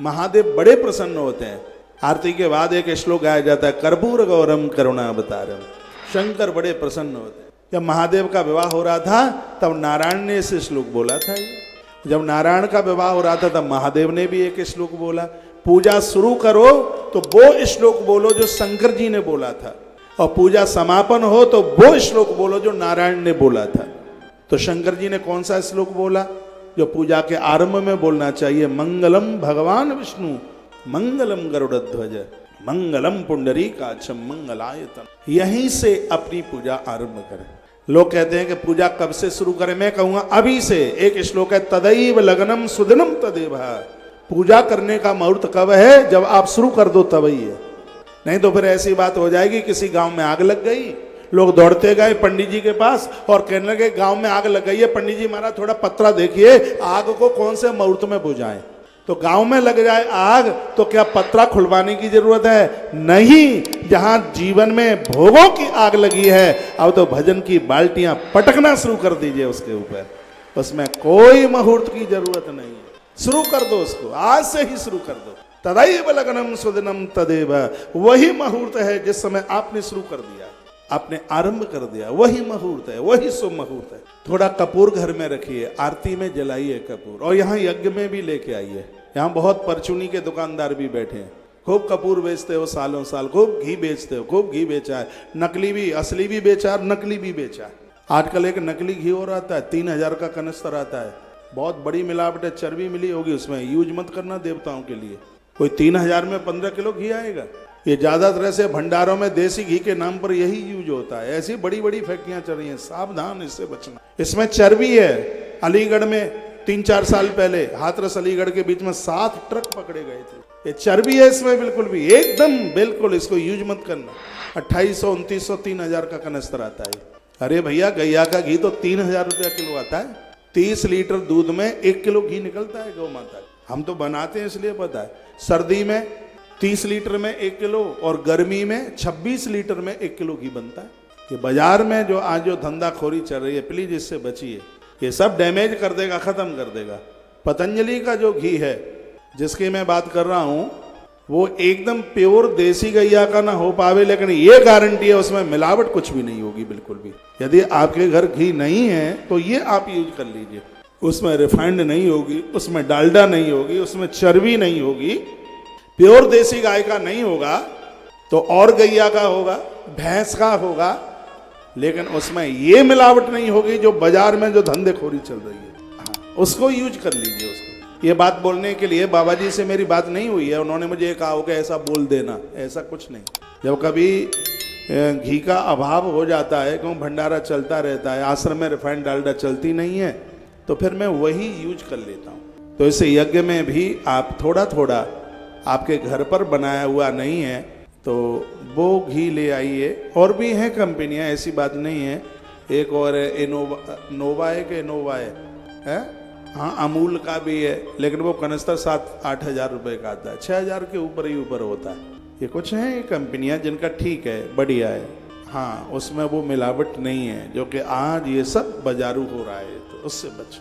महादेव बड़े प्रसन्न होते हैं। आरती के बाद एक श्लोक गाया जाता है, कर्पूर गौरम करुणावतारम। शंकर बड़े प्रसन्न होते हैं। जब महादेव का विवाह हो रहा था तब नारायण ने इस श्लोक बोला था। जब नारायण का विवाह हो रहा था तब महादेव ने भी एक श्लोक बोला। पूजा शुरू करो तो वो श्लोक बोलो जो शंकर जी ने बोला था, और पूजा समापन हो तो वो श्लोक बोलो जो नारायण ने बोला था। तो शंकर जी ने कौन सा श्लोक बोला जो पूजा के आरंभ में बोलना चाहिए? मंगलम भगवान विष्णु मंगलम गरुड़ध्वज मंगलम पुंडरीकाक्षम मंगलायतन। यहीं से अपनी पूजा आरंभ करें। लोग कहते हैं कि पूजा कब से शुरू करें? मैं कहूंगा अभी से। एक श्लोक है, तदैव लगनम सुदिनम तदेव। पूजा करने का मुहूर्त कब है? जब आप शुरू कर दो तभी है। नहीं तो फिर ऐसी बात हो जाएगी, किसी गांव में आग लग गई, लोग दौड़ते गए पंडित जी के पास और कहने लगे गांव में आग लग गई है, पंडित जी हमारा थोड़ा पत्रा देखिए, आग को कौन से मुहूर्त में बुझाएं। तो गांव में लग जाए आग तो क्या पत्रा खुलवाने की जरूरत है? नहीं। जहां जीवन में भोगों की आग लगी है, अब तो भजन की बाल्टियां पटकना शुरू कर दीजिए उसके ऊपर। उसमें कोई मुहूर्त की जरूरत नहीं है। शुरू कर दो उसको, आज से ही शुरू कर दो। तदैव लगनम सुदिनम तदेव। वही मुहूर्त है जिस समय आपने शुरू कर दिया, आपने आरंभ कर दिया, वही मुहूर्त है, वही शुभ मुहूर्त है। थोड़ा कपूर घर में रखिए, आरती में जलाइए कपूर, और यहाँ यज्ञ में भी लेके आइए। यहाँ बहुत परचूनी के दुकानदार भी बैठे हैं, खूब कपूर बेचते हो सालों साल, खूब घी बेचते हो, खूब घी बेचा है, नकली भी, असली भी बेचा और नकली भी बेचा है। आजकल एक नकली घी और आता है, 3000 का कनस्तर आता है, बहुत बड़ी मिलावट है, चर्बी मिली होगी उसमें। यूज मत करना देवताओं के लिए। कोई 3000 में 15 किलो घी आएगा? ये ज्यादातर ऐसे भंडारों में देसी घी के नाम पर यही यूज होता है। ऐसी बड़ी बड़ी फैक्ट्रियां चल रही हैं, सावधान, इससे बचना। इसमें चर्बी है। अलीगढ़ में 3-4 साल पहले हाथरस अलीगढ़ के बीच में 7 ट्रक पकड़े गए थे। ये चर्बी है इसमें, बिल्कुल भी, एकदम बिल्कुल। इसको यूज मत करना। 2800, 2900, 3000 का कनस्तर आता है। अरे भैया, गैया का घी तो 3000 रुपया किलो आता है। 30 लीटर दूध में 1 किलो घी निकलता है गौ माता। हम तो बनाते हैं इसलिए पता है। सर्दी में 30 लीटर में 1 किलो और गर्मी में 26 लीटर में 1 किलो घी बनता है। ये बाजार में जो आज जो धंधाखोरी चल रही है, प्लीज इससे बचिए। ये सब डैमेज कर देगा, खत्म कर देगा। पतंजलि का जो घी है जिसकी मैं बात कर रहा हूं, वो एकदम प्योर देसी गैया का ना हो पावे, लेकिन ये गारंटी है उसमें मिलावट कुछ भी नहीं होगी, बिल्कुल भी। यदि आपके घर घी नहीं है तो ये आप यूज कर लीजिए। उसमें रिफाइंड नहीं होगी, उसमें डालडा नहीं होगी, उसमें चर्बी नहीं होगी, प्योर देसी गाय का नहीं होगा तो और गैया का होगा, भैंस का होगा, लेकिन उसमें ये मिलावट नहीं होगी जो बाजार में जो धंधेखोरी चल रही है। हाँ, उसको यूज कर लीजिए। उसको ये बात बोलने के लिए बाबा जी से मेरी बात नहीं हुई है, उन्होंने मुझे कहा होगा ऐसा बोल देना, ऐसा कुछ नहीं। जब कभी घी का अभाव हो जाता है, क्यों भंडारा चलता रहता है, आश्रम में रिफाइंड डालडा चलती नहीं है, तो फिर मैं वही यूज कर लेता हूँ। तो इसे यज्ञ में भी आप थोड़ा थोड़ा, आपके घर पर बनाया हुआ नहीं है तो वो घी ले आइए। और भी हैं कंपनियां, ऐसी बात नहीं है। एक और है नोवा है कि इनोवा है? हाँ, अमूल का भी है, लेकिन वो कनस्तर 7-8 हज़ार रुपये का आता है, 6000 के ऊपर ही ऊपर होता है। ये कुछ हैं ये कंपनियां जिनका ठीक है, बढ़िया है। हाँ, उसमें वो मिलावट नहीं है जो कि आज ये सब बाजारू हो रहा है, तो उससे बच